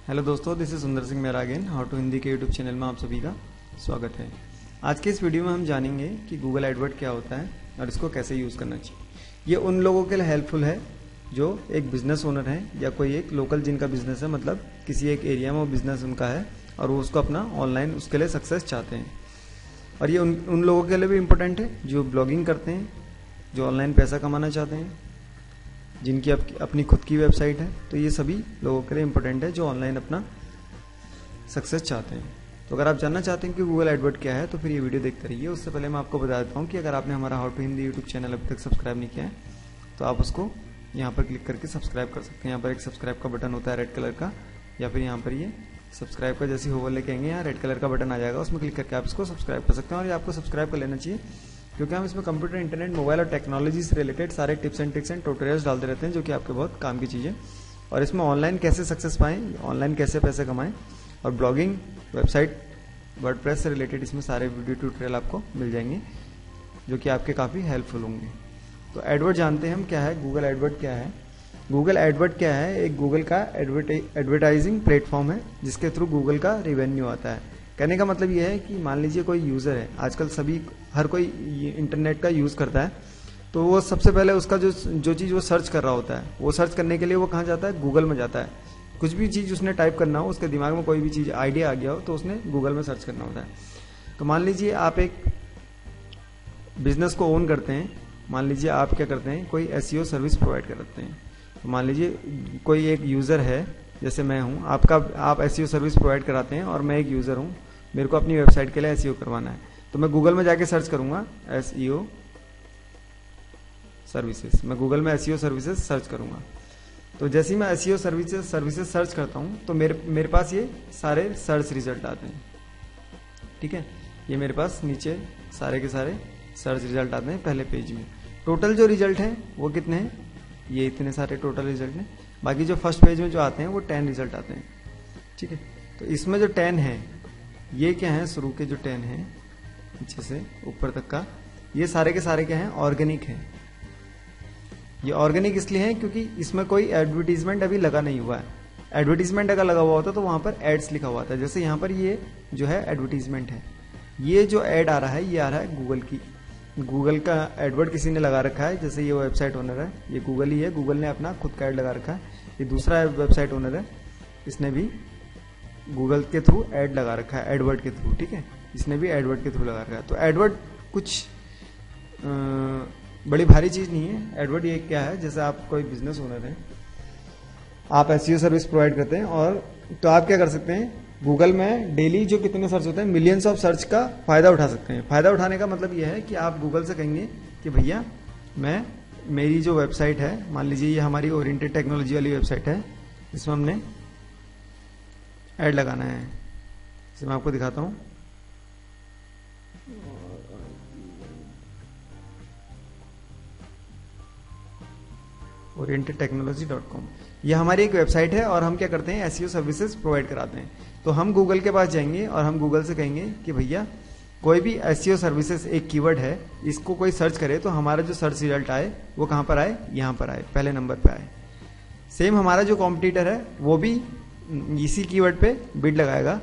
Hello दोस्तों, this is सुंदर सिंह मेरा अगेन हाउ टू हिंदी के यूट्यूब चैनल में आप सभी का स्वागत है। आज के इस वीडियो में हम जानेंगे कि गूगल एडवर्ड क्या होता है और इसको कैसे यूज़ करना चाहिए। ये उन लोगों के लिए हेल्पफुल है जो एक बिजनेस ओनर है या कोई एक लोकल जिनका बिजनेस है, मतलब किसी एक एरिया में वो बिजनेस उनका है और वो उसको अपना ऑनलाइन उसके लिए सक्सेस चाहते हैं। और ये उन लोगों के लिए भी इम्पोर्टेंट है जो ब्लॉगिंग करते हैं, जो ऑनलाइन पैसा कमाना चाहते हैं, जिनकी अपनी खुद की वेबसाइट है। तो ये सभी लोगों के लिए इम्पोर्टेंट है जो ऑनलाइन अपना सक्सेस चाहते हैं। तो अगर आप जानना चाहते हैं कि गूगल एडवर्ड क्या है तो फिर ये वीडियो देखते रहिए। उससे पहले मैं आपको बता देता हूँ कि अगर आपने हमारा how to Hindi YouTube channel अभी तक सब्सक्राइब नहीं किया है तो आप उसको यहाँ पर क्लिक करके सब्सक्राइब कर सकते हैं। यहाँ पर एक सब्सक्राइब का बटन होता है रेड कलर का, या फिर यहाँ पर ये सब्सक्राइब का जैसे होवर लेके आएंगे यहाँ रेड कलर का बटन आ जाएगा, उसमें क्लिक करके आप इसको सब्सक्राइब कर सकते हैं। और ये आपको सब्सक्राइब कर लेना चाहिए क्योंकि हम इसमें कंप्यूटर, इंटरनेट, मोबाइल और टेक्नोलॉजी से रिलेटेड सारे tips and tricks and tutorials डालते रहते हैं जो कि आपके बहुत काम की चीज़ें। और इसमें ऑनलाइन कैसे सक्सेस पाएं, ऑनलाइन कैसे पैसे कमाएं और ब्लॉगिंग, वेबसाइट, वर्डप्रेस से रिलेटेड इसमें सारे वीडियो ट्यूटोरियल आपको मिल जाएंगे जो कि आपके काफ़ी हेल्पफुल होंगे। तो एडवर्ड जानते हैं हम क्या है, गूगल एडवर्ड क्या है। गूगल एडवर्ड क्या है? एक गूगल का एडवर्टाइजिंग प्लेटफॉर्म है जिसके थ्रू गूगल का रेवेन्यू आता है। कहने का मतलब ये है कि मान लीजिए कोई यूज़र है, आजकल हर कोई इंटरनेट का यूज़ करता है, तो वो सबसे पहले उसका जो चीज़ वो सर्च कर रहा होता है, वो सर्च करने के लिए वो कहाँ जाता है? गूगल में जाता है। कुछ भी चीज़ उसने टाइप करना हो, उसके दिमाग में कोई भी चीज़ आइडिया आ गया हो तो उसने गूगल में सर्च करना होता है। तो मान लीजिए आप एक बिजनेस को ओन करते हैं, मान लीजिए आप क्या करते हैं, कोई एसईओ सर्विस प्रोवाइड करते हैं। तो मान लीजिए कोई एक यूज़र है, जैसे मैं हूँ, आप एसईओ सर्विस प्रोवाइड कराते हैं और मैं एक यूज़र हूँ, मेरे को अपनी वेबसाइट के लिए एसईओ करवाना है। तो मैं गूगल में जाके सर्च करूंगा एसईओ सर्विसेज, मैं गूगल में एसईओ सर्विसेज सर्च करूंगा। तो जैसे ही मैं एसईओ सर्विसेज सर्च करता हूं तो मेरे पास ये सारे सर्च रिजल्ट आते हैं। ठीक है, ये मेरे पास नीचे सारे के सारे सर्च रिजल्ट आते हैं पहले पेज में। टोटल जो रिजल्ट हैं वो कितने हैं? ये इतने सारे टोटल रिजल्ट हैं। बाकी जो फर्स्ट पेज में जो आते हैं वो 10 रिजल्ट आते हैं। ठीक है, तो इसमें जो 10 है ये क्या है? शुरू के जो 10 है नीचे से ऊपर तक का, ये सारे के सारे क्या हैं? ऑर्गेनिक हैं। ये ऑर्गेनिक इसलिए है क्योंकि इसमें कोई एडवर्टीजमेंट अभी लगा नहीं हुआ है। एडवर्टीजमेंट अगर लगा हुआ होता तो वहां पर एड्स लिखा हुआ था। जैसे यहाँ पर ये जो है एडवर्टीजमेंट है, ये जो एड आ रहा है ये आ रहा है गूगल का एडवर्ड किसी ने लगा रखा है। जैसे ये वेबसाइट ओनर है, ये गूगल ही है, गूगल ने अपना खुद का एड लगा रखा है। ये दूसरा वेबसाइट ओनर है, इसने भी गूगल के थ्रू एड लगा रखा है, एडवर्ड के थ्रू। ठीक है, इसने भी एडवर्ड के थ्रू लगा रखा है। तो एडवर्ड कुछ बड़ी भारी चीज नहीं है। एडवर्ड ये क्या है, जैसे आप कोई बिजनेस ओनर है, आप एसईओ सर्विस प्रोवाइड करते हैं, और तो आप क्या कर सकते हैं, गूगल में डेली जो कितने सर्च होते हैं, मिलियंस ऑफ सर्च का फायदा उठा सकते हैं। फायदा उठाने का मतलब यह है कि आप गूगल से कहेंगे कि भैया मेरी जो वेबसाइट है, मान लीजिए ये हमारी ओरिएंटेड टेक्नोलॉजी वाली वेबसाइट है, इसमें हमने ऐड लगाना है। इसे मैं आपको दिखाता हूं। orientedtechnology.com, ये हमारी एक वेबसाइट है और हम क्या करते हैं, एसईओ सर्विसेज प्रोवाइड कराते हैं। तो हम गूगल के पास जाएंगे और हम गूगल से कहेंगे कि भैया कोई भी एसईओ सर्विसेज एक कीवर्ड है, इसको कोई सर्च करे तो हमारा जो सर्च रिजल्ट आए वो कहां पर आए? यहां पर आए, पहले नंबर पे आए। सेम हमारा जो कॉम्पिटिटर है वो भी इसी कीवर्ड पे बिड लगाएगा।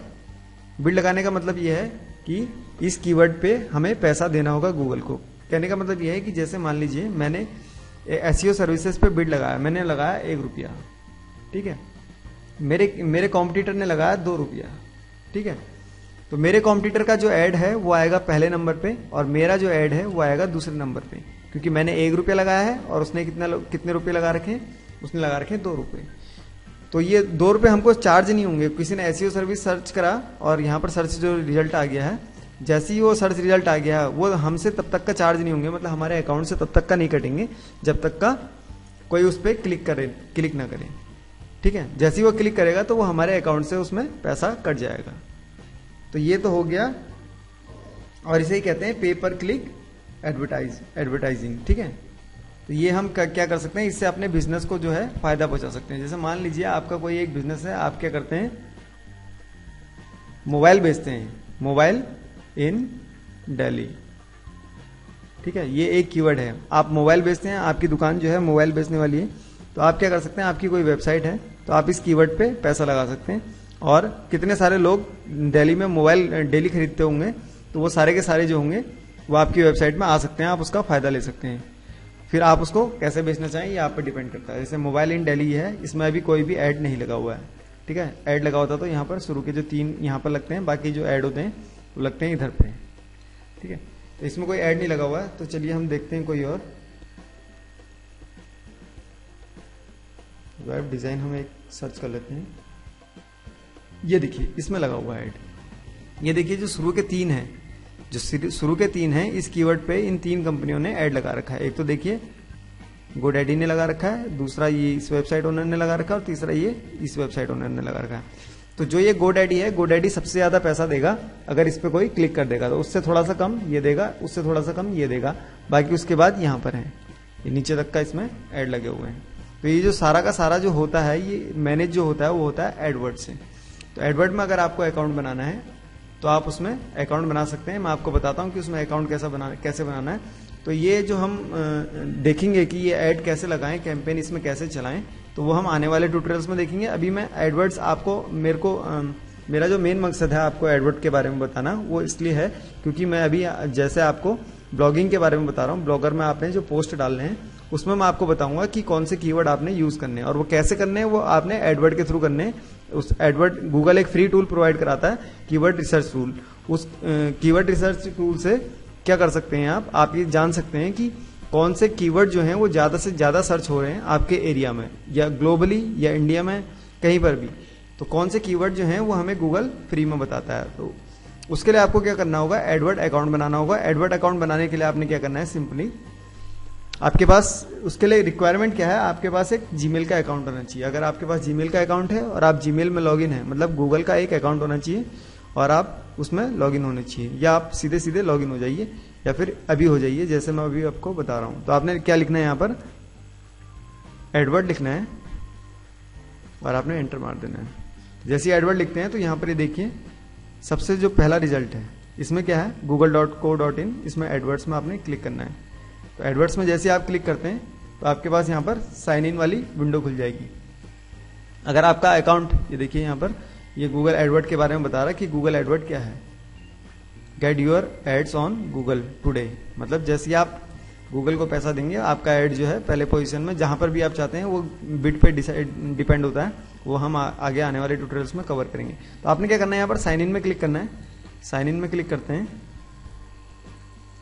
बिड लगाने का मतलब ये है कि इस कीवर्ड पे हमें पैसा देना होगा गूगल को। कहने का मतलब ये है कि जैसे मान लीजिए मैंने एसईओ सर्विसेज पे बिड लगाया, मैंने लगाया 1 रुपया। ठीक है, मेरे कॉम्पिटिटर ने लगाया 2 रुपया। ठीक है, तो मेरे कॉम्पिटिटर का जो ऐड है वो आएगा पहले नंबर पे और मेरा जो ऐड है वो आएगा दूसरे नंबर पे, क्योंकि मैंने 1 रुपया लगाया है और उसने कितने रुपये लगा रखे हैं? उसने लगा रखे हैं 2 रुपये। तो ये 2 रुपये हमको चार्ज नहीं होंगे। किसी ने एसईओ सर्विस सर्च करा और यहाँ पर सर्च जो रिजल्ट आ गया है, जैसे ही वो सर्च रिजल्ट आ गया वो हमसे तब तक का चार्ज नहीं होंगे, मतलब हमारे अकाउंट से तब तक का नहीं कटेंगे जब तक का कोई उस पर क्लिक ना करे। ठीक है, जैसे ही वो क्लिक करेगा तो वो हमारे अकाउंट से उसमें पैसा कट जाएगा। तो ये तो हो गया, और इसे ही कहते हैं पे पर क्लिक एडवर्टाइजिंग। ठीक है, तो ये हम क्या कर सकते हैं, इससे अपने बिजनेस को जो है फायदा पहुंचा सकते हैं। जैसे मान लीजिए आपका कोई एक बिजनेस है, आप क्या करते हैं, मोबाइल बेचते हैं, मोबाइल इन दिल्ली। ठीक है, ये एक कीवर्ड है। आप मोबाइल बेचते हैं, आपकी दुकान जो है मोबाइल बेचने वाली है, तो आप क्या कर सकते हैं, आपकी कोई वेबसाइट है, तो आप इस कीवर्ड पे पैसा लगा सकते हैं। और कितने सारे लोग दिल्ली में मोबाइल डेली खरीदते होंगे, तो वो सारे के सारे जो होंगे वो आपकी वेबसाइट में आ सकते हैं, आप उसका फायदा ले सकते हैं। फिर आप उसको कैसे बेचना चाहें ये आप पे डिपेंड करता है। जैसे मोबाइल इन दिल्ली है, इसमें अभी कोई भी ऐड नहीं लगा हुआ है, ठीक है। ऐड लगा होता तो यहाँ पर शुरू के जो 3 यहाँ पर लगते हैं, बाकी जो ऐड होते हैं वो लगते हैं इधर पे, ठीक है। तो इसमें कोई ऐड नहीं लगा हुआ है, तो चलिए हम देखते हैं कोई और वेब डिजाइन। हम एक सर्च कर लेते हैं। ये देखिए इसमें लगा हुआ है ऐड। ये देखिए जो शुरू के 3 हैं, जो शुरू के 3 हैं, इस कीवर्ड पे इन 3 कंपनियों ने ऐड लगा रखा है। एक तो देखिए गोडैडी ने लगा रखा है, दूसरा ये इस वेबसाइट ओनर ने लगा रखा है, और तीसरा ये इस वेबसाइट ओनर ने लगा रखा है। तो जो ये गोडैडी है, गोडैडी सबसे ज्यादा पैसा देगा अगर इस पे कोई क्लिक कर देगा, तो उससे थोड़ा सा कम ये देगा, उससे थोड़ा सा कम ये देगा, बाकी उसके बाद यहाँ पर है ये नीचे तक का इसमें ऐड लगे हुए हैं। तो ये जो सारा का सारा जो होता है, ये मैनेज जो होता है वो होता है एडवर्ड से। तो एडवर्ड में अगर आपको अकाउंट बनाना है तो आप उसमें अकाउंट बना सकते हैं। मैं आपको बताता हूं कि उसमें अकाउंट कैसे बनाना है। तो ये जो हम देखेंगे कि ये ऐड कैसे लगाएं, कैंपेन इसमें कैसे चलाएं, तो वो हम आने वाले ट्यूटोरियल्स में देखेंगे। अभी मैं एडवर्ड्स आपको मेरा जो मेन मकसद है आपको एडवर्ड के बारे में बताना, वो इसलिए है क्योंकि मैं अभी जैसे आपको ब्लॉगिंग के बारे में बता रहा हूँ, ब्लॉगर में आपने जो पोस्ट डालने हैं उसमें मैं आपको बताऊंगा कि कौन से कीवर्ड आपने यूज करने हैं और वो कैसे करने हैं, वो आपने एडवर्ड के थ्रू करने हैं। उस एडवर्ड गूगल एक फ्री टूल प्रोवाइड कराता है, कीवर्ड रिसर्च टूल। उस कीवर्ड रिसर्च टूल से क्या कर सकते हैं आप ये जान सकते हैं कि कौन से कीवर्ड जो हैं वो ज्यादा से ज्यादा सर्च हो रहे हैं आपके एरिया में या ग्लोबली या इंडिया में कहीं पर भी। तो कौन से कीवर्ड जो हैं वो हमें गूगल फ्री में बताता है। तो उसके लिए आपको क्या करना होगा, एडवर्ड अकाउंट बनाना होगा। एडवर्ड अकाउंट बनाने के लिए आपने क्या करना है, सिंपली आपके पास उसके लिए रिक्वायरमेंट क्या है, आपके पास एक जीमेल का अकाउंट होना चाहिए। अगर आपके पास जीमेल का अकाउंट है और आप जीमेल में लॉगिन है, मतलब गूगल का एक अकाउंट होना चाहिए और आप उसमें लॉगिन होने चाहिए, या आप सीधे सीधे लॉगिन हो जाइए या फिर अभी हो जाइए जैसे मैं अभी आपको बता रहा हूं। तो आपने क्या लिखना है, यहाँ पर एडवर्ड लिखना है और आपने एंटर मार देना है। जैसे ही एडवर्ड लिखते हैं तो यहाँ पर ये देखिए सबसे जो पहला रिजल्ट है इसमें क्या है, google.co.in, इसमें एडवर्ड्स में आपने क्लिक करना है। तो एडवर्ड्स में जैसे आप क्लिक करते हैं तो आपके पास यहाँ पर साइन इन वाली विंडो खुल जाएगी। अगर आपका अकाउंट, ये देखिए यहाँ पर ये गूगल एडवर्ड के बारे में बता रहा है कि गूगल एडवर्ड क्या है, get your ads on Google today. मतलब जैसे ही आप गूगल को पैसा देंगे आपका एड जो है पहले पोजीशन में जहां पर भी आप चाहते हैं, वो बिट पे डिपेंड होता है, वो हम आगे आने वाले ट्यूटोरियल्स में कवर करेंगे। तो आपने क्या करना है, यहाँ पर साइन इन में क्लिक करना है। साइन इन में क्लिक करते हैं,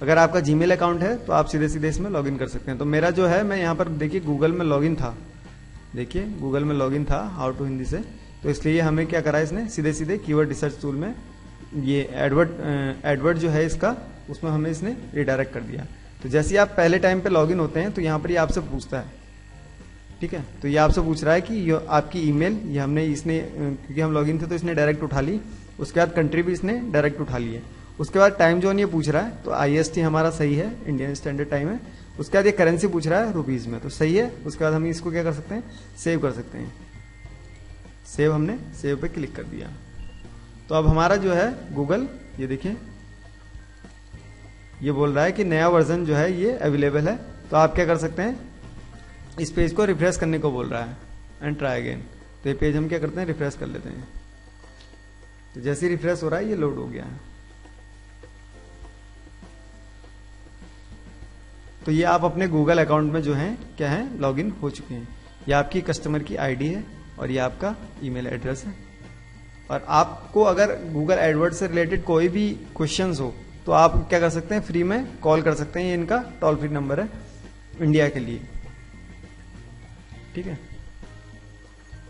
अगर आपका जीमेल अकाउंट है तो आप सीधे सीधे इसमें लॉगिन कर सकते हैं। तो मेरा जो है, मैं यहाँ पर देखिए गूगल में लॉगिन था, देखिए गूगल में लॉगिन था हाउ टू हिंदी से, तो इसलिए हमें क्या करा इसने, सीधे सीधे कीवर्ड रिसर्च टूल में ये एडवर्ड जो है इसका, उसमें हमें इसने रिडायरेक्ट कर दिया। तो जैसे ही आप पहले टाइम पे लॉगिन होते हैं तो यहाँ पर ये आपसे पूछता है, ठीक है। तो ये आपसे पूछ रहा है कि ये आपकी ईमेल, ये हमने इसने क्योंकि हम लॉगिन थे तो इसने डायरेक्ट उठा ली। उसके बाद कंट्री भी इसने डायरेक्ट उठा ली है। उसके बाद टाइम जोन ये पूछ रहा है, तो IST हमारा सही है, इंडियन स्टैंडर्ड टाइम है। उसके बाद ये करेंसी पूछ रहा है रुपीज में, तो सही है। उसके बाद हम इसको क्या कर सकते हैं, सेव कर सकते हैं। सेव, हमने सेव पे क्लिक कर दिया। तो अब हमारा जो है गूगल, ये देखिए ये बोल रहा है कि नया वर्जन जो है ये अवेलेबल है। तो आप क्या कर सकते हैं, इस पेज को रिफ्रेश करने को बोल रहा है, एंड ट्राई अगेन। तो ये पेज हम क्या करते हैं, रिफ्रेश कर लेते हैं। तो जैसे ही रिफ्रेश हो रहा है ये लोड हो गया है। तो ये आप अपने गूगल अकाउंट में जो है क्या है, लॉगिन हो चुके हैं। ये आपकी कस्टमर की आईडी है और ये आपका ईमेल एड्रेस है। और आपको अगर गूगल एडवर्ड से रिलेटेड कोई भी क्वेश्चंस हो तो आप क्या कर सकते हैं, फ्री में कॉल कर सकते हैं। ये इनका टोल फ्री नंबर है इंडिया के लिए, ठीक है।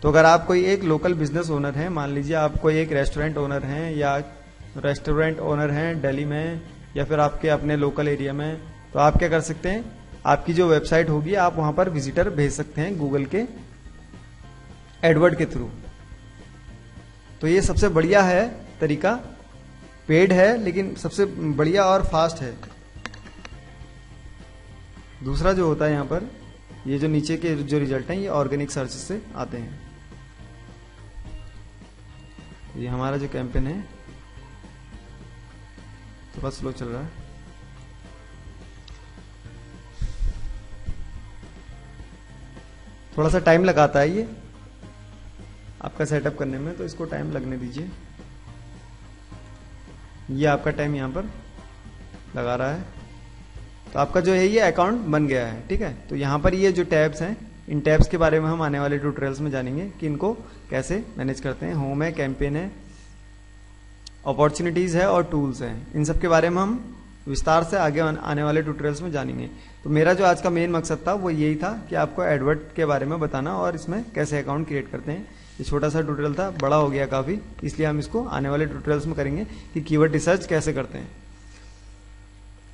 तो अगर आप कोई एक लोकल बिजनेस ओनर हैं, मान लीजिए आप कोई एक रेस्टोरेंट ओनर हैं या रेस्टोरेंट ओनर हैं दिल्ली में या फिर आपके अपने लोकल एरिया में, तो आप क्या कर सकते हैं, आपकी जो वेबसाइट होगी आप वहां पर विजिटर भेज सकते हैं गूगल के एडवर्ड के थ्रू। तो ये सबसे बढ़िया है तरीका, पेड है लेकिन सबसे बढ़िया और फास्ट है। दूसरा जो होता है यहाँ पर, ये जो नीचे के जो रिजल्ट हैं ये ऑर्गेनिक सर्च से आते हैं। ये हमारा जो कैंपेन है थोड़ा स्लो चल रहा है, थोड़ा सा टाइम लगाता है ये, आपका सेटअप करने में, तो इसको टाइम लगने दीजिए। ये आपका टाइम यहाँ पर लगा रहा है। तो आपका जो है ये अकाउंट बन गया है, ठीक है। तो यहाँ पर ये जो टैब्स हैं, इन टैब्स के बारे में हम आने वाले ट्यूटोरियल्स में जानेंगे कि इनको कैसे मैनेज करते हैं। होम है, कैंपेन है, अपॉर्चुनिटीज है और टूल्स हैं। इन सब के बारे में हम विस्तार से आगे आने वाले ट्यूटोरियल्स में जानेंगे। तो मेरा जो आज का मेन मकसद था वो यही था कि आपको एडवर्ड के बारे में बताना और इसमें कैसे अकाउंट क्रिएट करते हैं। ये छोटा सा ट्यूटोरियल था, बड़ा हो गया काफ़ी, इसलिए हम इसको आने वाले ट्यूटोरियल्स में करेंगे कि कीवर्ड रिसर्च कैसे करते हैं।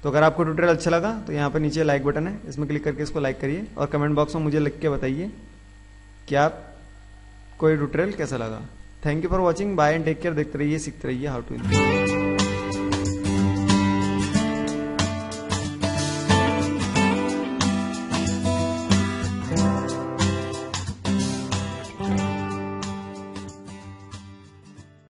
तो अगर आपको ट्यूटोरियल अच्छा लगा तो यहाँ पर नीचे लाइक बटन है, इसमें क्लिक करके इसको लाइक करिए और कमेंट बॉक्स में मुझे लिख के बताइए कि आपको ये ट्यूटोरियल कैसा लगा। Thank you for watching, bye and take care. देखते रहिए, सीखते रहिए हाउ टू।